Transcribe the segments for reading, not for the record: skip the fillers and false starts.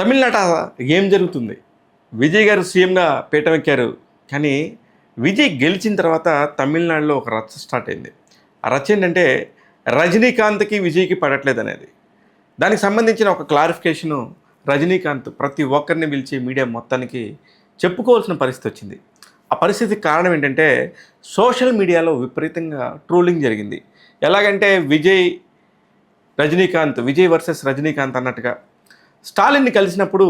తమిళనాట ఏం జరుగుతుంది? విజయ్ గారు సీఎంగా పీటమెక్కారు. కానీ విజయ్ గెలిచిన తర్వాత తమిళనాడులో ఒక రచ్చ స్టార్ట్ అయింది. ఆ రచ్చ ఏంటంటే రజనీకాంత్‌కి, విజయ్‌కి పడట్లేదనేది. దానికి సంబంధించిన ఒక క్లారిఫికేషను రజనీకాంత్ ప్రతి ఒక్కరిని పిలిచి మీడియా మొత్తానికి చెప్పుకోవాల్సిన పరిస్థితి వచ్చింది. ఆ పరిస్థితికి కారణం ఏంటంటే సోషల్ మీడియాలో విపరీతంగా ట్రోలింగ్ జరిగింది. ఎలాగంటే విజయ్ వర్సెస్ రజనీకాంత్ అన్నట్టుగా స్టాలిన్ని కలిసినప్పుడు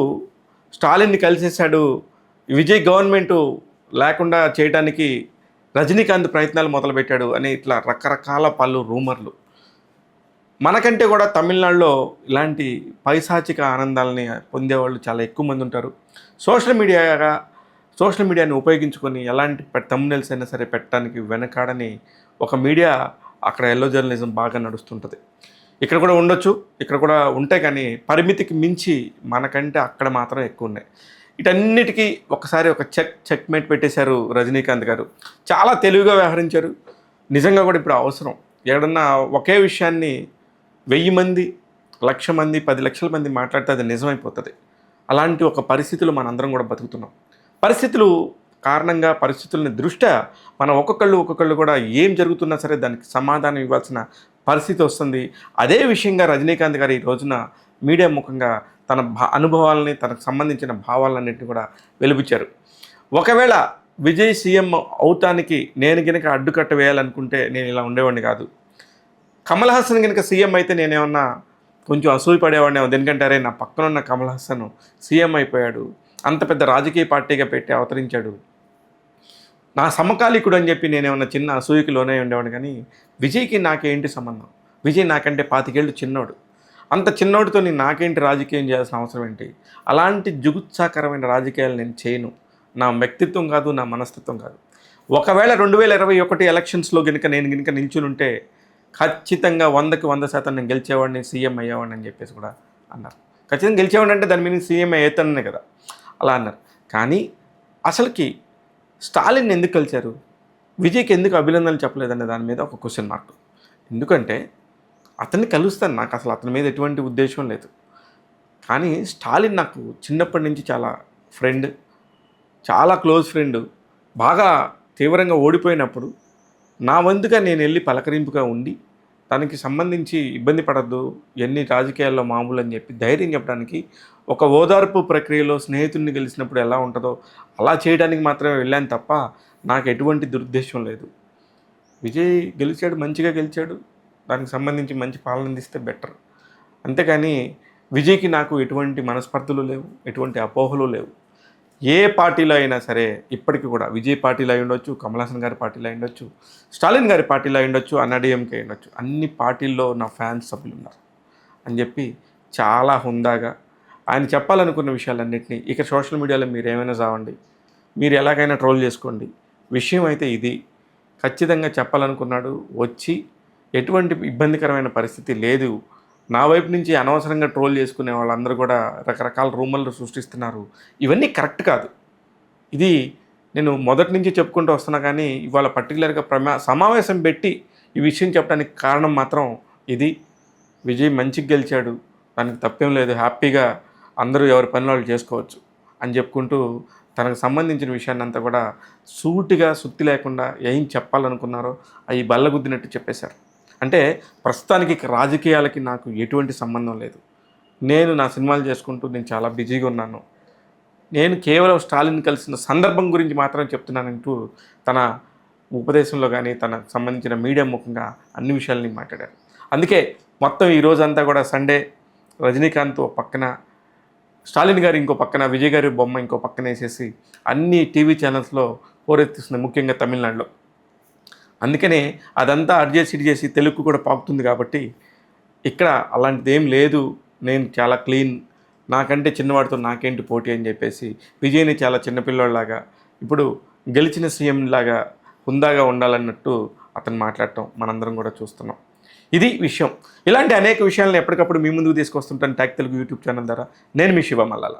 స్టాలిన్ని కలిసేశాడు, విజయ్ గవర్నమెంటు లేకుండా చేయడానికి రజనీకాంత్ ప్రయత్నాలు మొదలుపెట్టాడు అని ఇట్లా రకరకాల పలు రూమర్లు. మనకంటే కూడా తమిళనాడులో ఇలాంటి పైశాచిక ఆనందాలని పొందేవాళ్ళు చాలా ఎక్కువ మంది ఉంటారు. సోషల్ మీడియాని ఉపయోగించుకొని ఎలాంటి థంబ్నెయిల్స్ అయినా సరే పెట్టడానికి వెనకాడని ఒక మీడియా అక్కడ ఎల్లో జర్నలిజం బాగా నడుస్తుంటుంది. ఇక్కడ కూడా ఉండొచ్చు, ఇక్కడ కూడా ఉంటాయి, కానీ పరిమితికి మించి మనకంటే అక్కడ మాత్రం ఎక్కువ ఉన్నాయి. వీటన్నిటికీ ఒకసారి ఒక చెక్మేట్ పెట్టేశారు రజనీకాంత్ గారు. చాలా తెలివిగా వ్యవహరించారు. నిజంగా కూడా ఇప్పుడు అవసరం. ఎక్కడన్నా ఒకే విషయాన్ని 1000 మంది, 1,00,000 మంది, 10 లక్షల మంది మాట్లాడితే అది నిజమైపోతుంది. అలాంటి ఒక పరిస్థితులు మనందరం కూడా బతుకుతున్నాం. పరిస్థితులని దృష్ట్యా మనం ఒక్కొక్కళ్ళు కూడా ఏం జరుగుతున్నా సరే దానికి సమాధానం ఇవ్వాల్సిన పరిస్థితి వస్తుంది. అదే విషయంగా రజనీకాంత్ గారు ఈ రోజున మీడియా ముఖంగా తన అనుభవాలని, తనకు సంబంధించిన భావాలన్నింటినీ కూడా వెలిబుచ్చారు. ఒకవేళ విజయ్ సీఎం అవుతానికి నేను కనుక అడ్డుకట్ట వేయాలనుకుంటే నేను ఇలా ఉండేవాడిని కాదు. కమల్ హాసన్ కనుక సీఎం అయితే నేనేమన్నా కొంచెం అసూయపడేవాడిని. ఎందుకంటే అరే నా పక్కన ఉన్న కమల్ హాసన్ సీఎం అయిపోయాడు, అంత పెద్ద రాజకీయ పార్టీగా పెట్టి అవతరించాడు, నా సమకాలీకుడు అని చెప్పి నేనేమన్నా చిన్న అసూయకి లోనే ఉండేవాడు. కానీ విజయ్కి నాకేంటి సంబంధం? విజయ్ నాకంటే 25 ఏళ్ళు చిన్నోడు. అంత చిన్నోడితో నాకేంటి రాజకీయం చేయాల్సిన అవసరం ఏంటి? అలాంటి జుగుత్సాకరమైన రాజకీయాలు నేను చేయను. నా వ్యక్తిత్వం కాదు, నా మనస్తత్వం కాదు. ఒకవేళ 2021 ఎలక్షన్స్లో నేను నిల్చుని ఉంటే ఖచ్చితంగా 100కి 100% నేను గెలిచేవాడిని, సీఎం అయ్యేవాడిని అని చెప్పేసి కూడా అన్నారు. ఖచ్చితంగా గెలిచేవాడిని అంటే దాని మీద సీఎం అవుతానే కదా అలా అన్నారు. కానీ అసలుకి స్టాలిన్ ఎందుకు కలిశారు, విజయ్కి ఎందుకు అభినందనలు చెప్పలేదనే దాని మీద ఒక క్వశ్చన్ మార్క్. ఎందుకంటే అతన్ని కలుస్తాను, నాకు అసలు అతని మీద ఎటువంటి ఉద్దేశం లేదు. కానీ స్టాలిన్ నాకు చిన్నప్పటి నుంచి చాలా ఫ్రెండ్, చాలా క్లోజ్ ఫ్రెండ్. బాగా తీవ్రంగా ఓడిపోయినప్పుడు నా వంతుగా నేను వెళ్ళి పలకరింపుగా ఉండి తనకి సంబంధించి ఇబ్బంది పడద్దు, ఎన్ని రాజకీయాల్లో మామూలు అని చెప్పి ధైర్యం చెప్పడానికి, ఒక ఓదార్పు ప్రక్రియలో స్నేహితుడిని గెలిచినప్పుడు ఎలా ఉంటుందో అలా చేయడానికి మాత్రమే వెళ్ళాను తప్ప నాకు ఎటువంటి దురుద్దేశం లేదు. విజయ్ గెలిచాడు, మంచిగా గెలిచాడు, దానికి సంబంధించి మంచి పాలన అందిస్తే బెటర్. అంతేకాని విజయ్కి నాకు ఎటువంటి మనస్పర్ధలు లేవు, ఎటువంటి అపోహలు లేవు. ఏ పార్టీలో అయినా సరే ఇప్పటికీ కూడా విజయ్ పార్టీలో అయి ఉండొచ్చు, కమల్ హాసన్ గారి పార్టీలో అయి ఉండొచ్చు, స్టాలిన్ గారి పార్టీలో అయి ఉండొచ్చు, అన్నాడీఎంకే అయి ఉండొచ్చు, అన్ని పార్టీల్లో నా ఫ్యాన్స్ సభ్యులు ఉన్నారు అని చెప్పి చాలా హుందాగా ఆయన చెప్పాలనుకున్న విషయాలన్నింటినీ ఇక సోషల్ మీడియాలో మీరు ఏమైనా చావండి, మీరు ఎలాగైనా ట్రోల్ చేసుకోండి, విషయం అయితే ఇది ఖచ్చితంగా చెప్పాలనుకున్నాడు. వచ్చి ఎటువంటి ఇబ్బందికరమైన పరిస్థితి లేదు. నా వైపు నుంచి అనవసరంగా ట్రోల్ చేసుకునే వాళ్ళందరూ కూడా రకరకాల రూమర్లు సృష్టిస్తున్నారు. ఇవన్నీ కరెక్ట్ కాదు. ఇది నేను మొదటి నుంచి చెప్పుకుంటూ వస్తున్నా. కానీ ఇవాళ పర్టికులర్గా సమావేశం పెట్టి ఈ విషయం చెప్పడానికి కారణం మాత్రం ఇది. విజయ్ మంచిగా గెలిచాడు, దానికి తప్పేం లేదు, హ్యాపీగా అందరూ ఎవరి పనులు వాళ్ళు చేసుకోవచ్చు అని చెప్పుకుంటూ తనకు సంబంధించిన విషయాన్ని అంతా కూడా సూటిగా సుత్తి లేకుండా ఏం చెప్పాలనుకున్నారో అవి బల్లగుద్దినట్టు చెప్పేశారు. అంటే ప్రస్తుతానికి రాజకీయాలకి నాకు ఎటువంటి సంబంధం లేదు. నేను నా సినిమాలు చేసుకుంటూ నేను చాలా బిజీగా ఉన్నాను. నేను కేవలం స్టాలిన్ కలిసిన సందర్భం గురించి మాత్రం చెప్తున్నానంటూ తన ఉపదేశంలో కానీ తనకు సంబంధించిన మీడియా ముఖంగా అన్ని విషయాలని మాట్లాడారు. అందుకే మొత్తం ఈ రోజంతా కూడా సండే రజనీకాంత్ పక్కన, స్టాలిన్ గారు ఇంకో పక్కన, విజయ్ గారి బొమ్మ ఇంకో పక్కన వేసేసి అన్ని టీవీ ఛానల్స్లో హోరెత్తిస్తుంది, ముఖ్యంగా తమిళనాడులో. అందుకనే అదంతా ఇటు చేసి తెలుగు కూడా పాకుతుంది. కాబట్టి ఇక్కడ అలాంటిది ఏం లేదు, నేను చాలా క్లీన్, నాకంటే చిన్నవాడితో నాకేంటి పోటీ అని చెప్పేసి విజయ్ని చాలా చిన్నపిల్లవాళ్ళలాగా, ఇప్పుడు గెలిచిన సీఎం లాగా హుందాగా ఉండాలన్నట్టు అతను మాట్లాడటం మనందరం కూడా చూస్తున్నాం. ఇది విషయం. ఇలాంటి అనేక విషయాలను ఎప్పటికప్పుడు మీ ముందుకు తీసుకొస్తుంటాను టాక్ తెలుగు యూట్యూబ్ ఛానల్ ద్వారా. నేను మీ శివ మల్లాల.